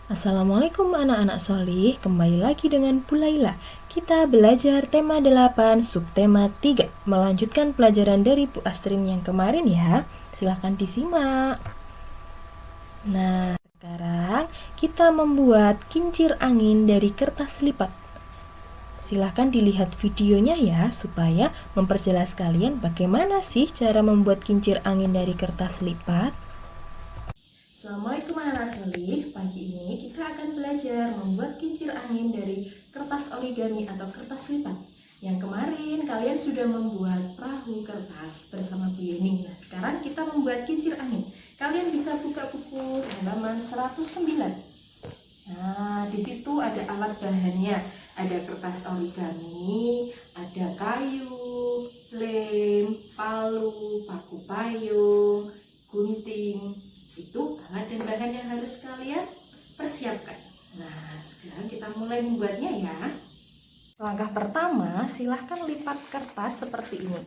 Assalamualaikum anak-anak solih, kembali lagi dengan Bu Laila. Kita belajar tema 8, subtema 3, melanjutkan pelajaran dari Bu Astrin yang kemarin ya. Silahkan disimak. Nah, sekarang kita membuat kincir angin dari kertas lipat. Silahkan dilihat videonya ya, supaya memperjelas kalian bagaimana sih cara membuat kincir angin dari kertas lipat. Assalamualaikum anak-anak solih. Pagi ini kita akan belajar membuat kincir angin dari kertas origami atau kertas lipat. Yang kemarin kalian sudah membuat perahu kertas bersama Bu Yeni. Nah, sekarang kita membuat kincir angin. Kalian bisa buka buku halaman 109. Nah, di situ ada alat bahannya. Ada kertas origami, ada kayu, lem, palu, paku payung, gunting. Itu alat dan bahan yang harus kalian persiapkan. Nah, sekarang kita mulai membuatnya ya. Langkah pertama, silahkan lipat kertas seperti ini.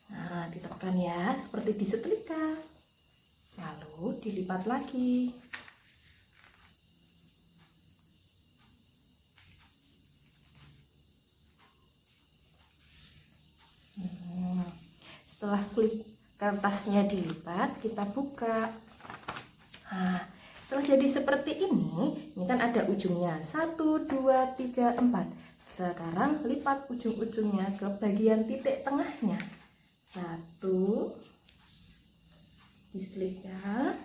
Nah, ditekan ya, seperti disetrika. Lalu dilipat lagi. Setelah kertasnya dilipat, kita buka. Nah, setelah jadi seperti ini kan ada ujungnya 1, 2, 3, 4. Sekarang lipat ujung-ujungnya ke bagian titik tengahnya. 1, disetrika,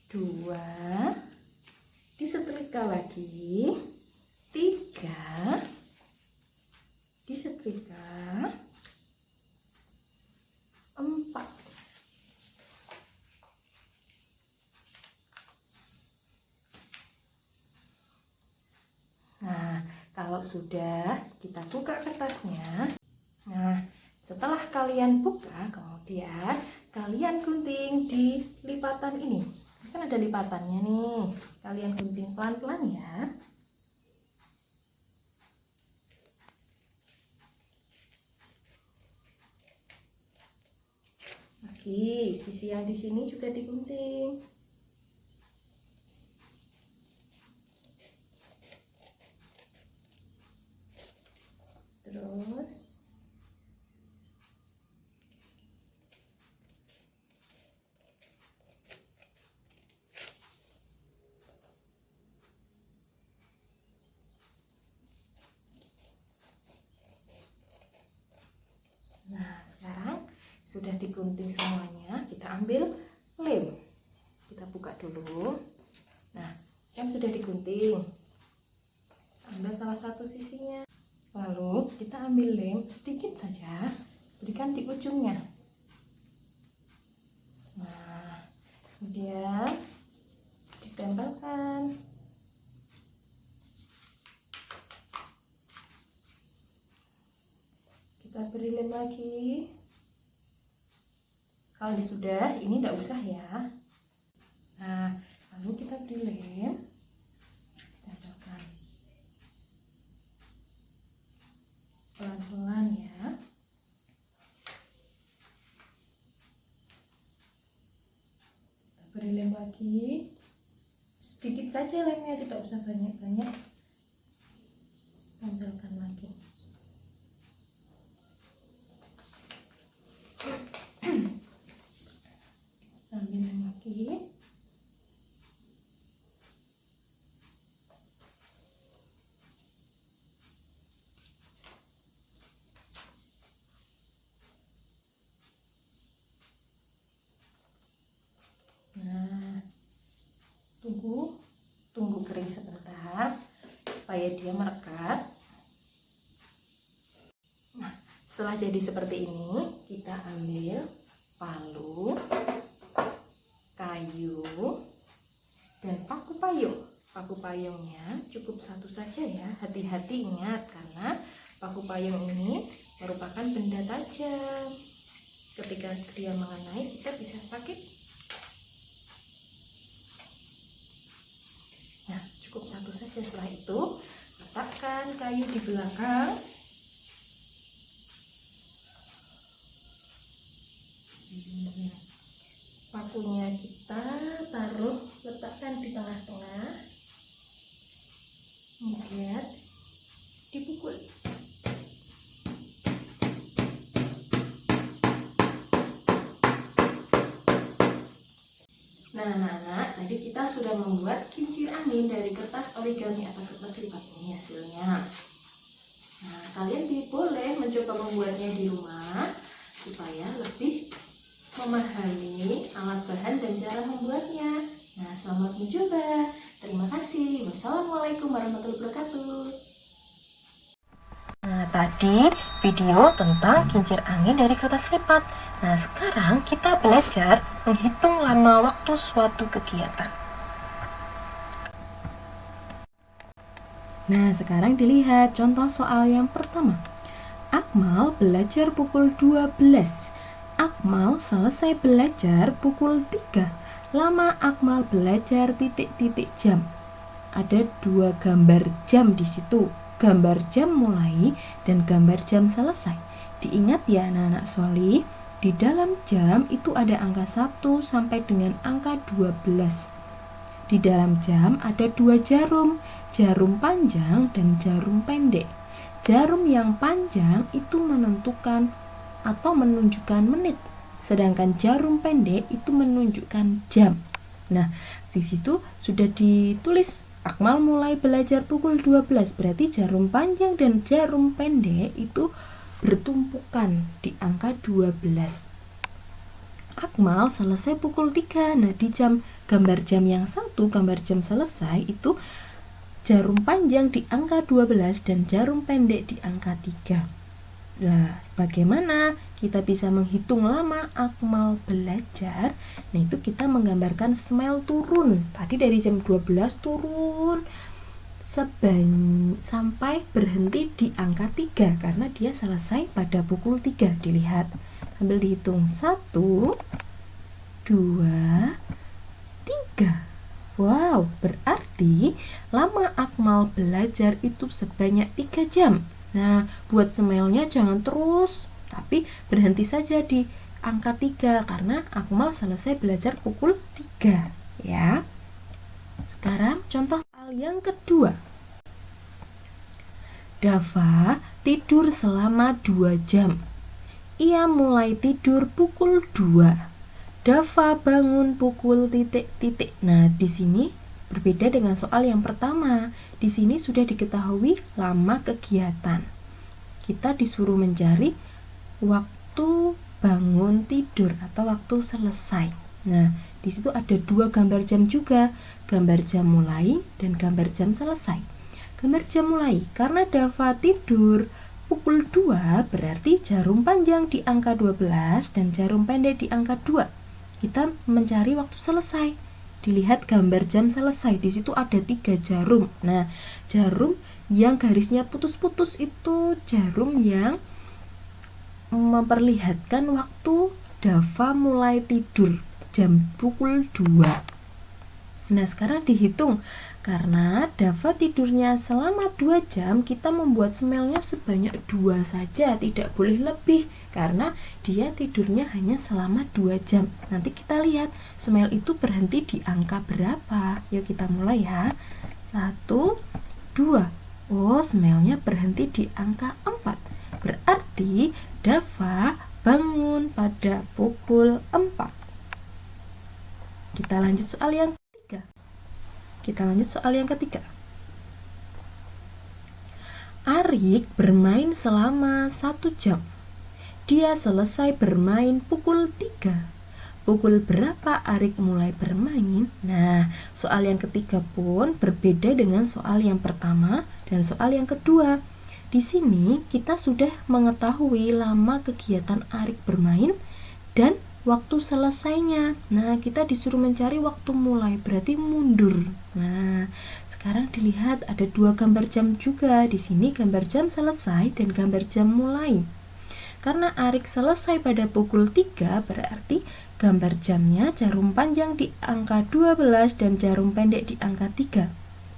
2, disetrika lagi, 3, disetrika, 4. Nah, kalau sudah, kita buka kertasnya. Nah, setelah kalian buka, kemudian kalian gunting di lipatan ini. Kan ada lipatannya nih. Kalian gunting pelan-pelan ya. Oke, sisi yang di sini juga digunting. Terus nah, sekarang sudah digunting semuanya, kita ambil lem. Kita buka dulu. Nah, kan sudah digunting. Ambil salah satu sisinya. Lalu kita ambil lem sedikit saja, berikan di ujungnya. Nah, kemudian ditempelkan. Kita beri lem lagi. Kalau sudah, ini tidak usah ya. Nah, lalu kita beri lem, tempelkan pelan-pelan ya. Kita beri lem lagi, sedikit saja lemnya, tidak usah banyak-banyak. Tempelkan lagi. Ambil lem lagi. Nah, tunggu kering sebentar supaya dia merekat. Nah, setelah jadi seperti ini, kita ambil palu, kayu, dan paku payung. Paku payungnya cukup satu saja ya. Hati-hati, ingat, karena paku payung ini merupakan benda tajam. Ketika dia mengenai, kita bisa sakit. Nah, cukup satu saja. Setelah itu, letakkan kayu di belakang. Pakunya kita letakkan di tengah-tengah, kemudian dipukul. Nah, anak-anak, tadi kita sudah membuat kincir angin dari kertas origami atau kertas lipat. Ini hasilnya. Nah, kalian boleh mencoba membuatnya di rumah supaya lebih memahami alat bahan dan cara membuatnya. Nah, selamat mencoba. Terima kasih. Wassalamualaikum warahmatullahi wabarakatuh. Nah, tadi video tentang kincir angin dari kertas lipat. Nah, sekarang kita belajar menghitung lama waktu suatu kegiatan. Nah, sekarang dilihat contoh soal yang pertama. Akmal belajar pukul 12. Akmal selesai belajar pukul 3. Lama Akmal belajar titik-titik jam. Ada 2 gambar jam di situ. Gambar jam mulai dan gambar jam selesai. Diingat ya anak-anak Sholih, di dalam jam itu ada angka 1 sampai dengan angka 12. Di dalam jam ada 2 jarum, jarum panjang dan jarum pendek. Jarum yang panjang itu menentukan atau menunjukkan menit, sedangkan jarum pendek itu menunjukkan jam. Nah, di situ sudah ditulis Akmal mulai belajar pukul 12, berarti jarum panjang dan jarum pendek itu bertumpukan di angka 12. Akmal selesai pukul 3. Nah, di gambar jam yang satu, gambar jam selesai itu jarum panjang di angka 12 dan jarum pendek di angka 3. Nah, bagaimana kita bisa menghitung lama Akmal belajar? Nah, itu kita menggambarkan smile turun. Tadi dari jam 12 turun sampai berhenti di angka 3 karena dia selesai pada pukul 3. Dilihat, sambil dihitung 1, 2, 3. Wow, berarti lama Akmal belajar itu sebanyak 3 jam. Nah, buat smile-nya jangan terus, tapi berhenti saja di angka 3 karena Akmal selesai belajar pukul 3 ya. Sekarang contoh soal yang kedua. Dava tidur selama 2 jam. Ia mulai tidur pukul 2. Dava bangun pukul titik-titik. Nah, di sini berbeda dengan soal yang pertama. Di sini sudah diketahui lama kegiatan. Kita disuruh mencari waktu bangun tidur atau waktu selesai. Nah, di situ ada 2 gambar jam juga, gambar jam mulai dan gambar jam selesai. Gambar jam mulai, karena Dava tidur pukul 2, berarti jarum panjang di angka 12 dan jarum pendek di angka 2. Kita mencari waktu selesai. Dilihat gambar jam selesai, di situ ada 3 jarum. Nah, jarum yang garisnya putus-putus itu jarum yang memperlihatkan waktu Dava mulai tidur jam pukul 2. Nah, sekarang dihitung. Karena Dava tidurnya selama 2 jam, kita membuat smile-nya sebanyak 2 saja, tidak boleh lebih karena dia tidurnya hanya selama 2 jam. Nanti kita lihat smile itu berhenti di angka berapa. Yuk kita mulai ya. 1, 2. Oh, smile-nya berhenti di angka 4. Berarti Dava bangun pada pukul 4. Kita lanjut soal yang ketiga. Arik bermain selama 1 jam. Dia selesai bermain pukul 3. Pukul berapa Arik mulai bermain? Nah, soal yang ketiga pun berbeda dengan soal yang pertama dan soal yang kedua. Di sini kita sudah mengetahui lama kegiatan Arik bermain dan waktu selesainya. Nah, kita disuruh mencari waktu mulai, berarti mundur. Nah, sekarang dilihat ada 2 gambar jam juga. Di sini gambar jam selesai dan gambar jam mulai. Karena Arik selesai pada pukul 3, berarti gambar jamnya jarum panjang di angka 12 dan jarum pendek di angka 3.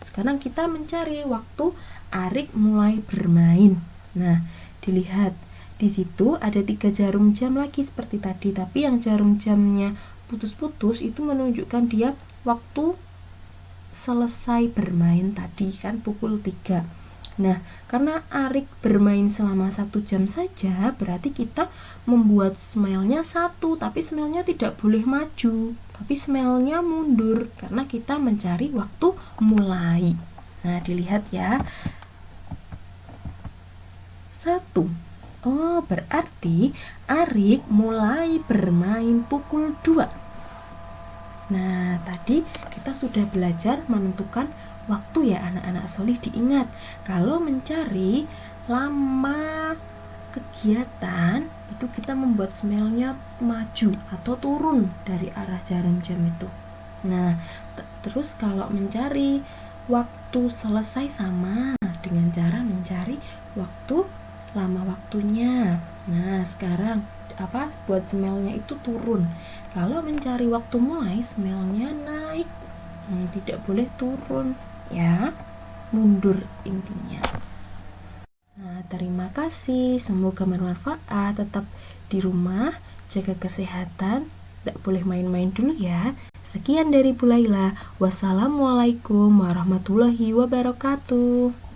Sekarang kita mencari waktu Arik mulai bermain. Nah, dilihat di situ ada 3 jarum jam lagi seperti tadi, tapi yang jarum jamnya putus-putus itu menunjukkan dia waktu selesai bermain tadi kan pukul 3. Nah, karena Arik bermain selama 1 jam saja, berarti kita membuat smile-nya 1, tapi smile-nya tidak boleh maju, tapi smile-nya mundur, karena kita mencari waktu mulai. Nah, dilihat ya. 1. Oh, berarti Arik mulai bermain pukul 2. Nah, tadi kita sudah belajar menentukan waktu ya anak-anak solih. Diingat, kalau mencari lama kegiatan itu kita membuat smile-nya maju atau turun dari arah jarum jam itu. Nah, terus kalau mencari waktu selesai sama dengan cara mencari waktu lama waktunya. Nah, sekarang buat smile-nya itu turun. Kalau mencari waktu mulai, smile-nya naik. Tidak boleh turun ya, mundur intinya. Nah, terima kasih, semoga bermanfaat. Tetap di rumah, jaga kesehatan, tidak boleh main-main dulu ya. Sekian dari Bu Laila. Wassalamualaikum warahmatullahi wabarakatuh.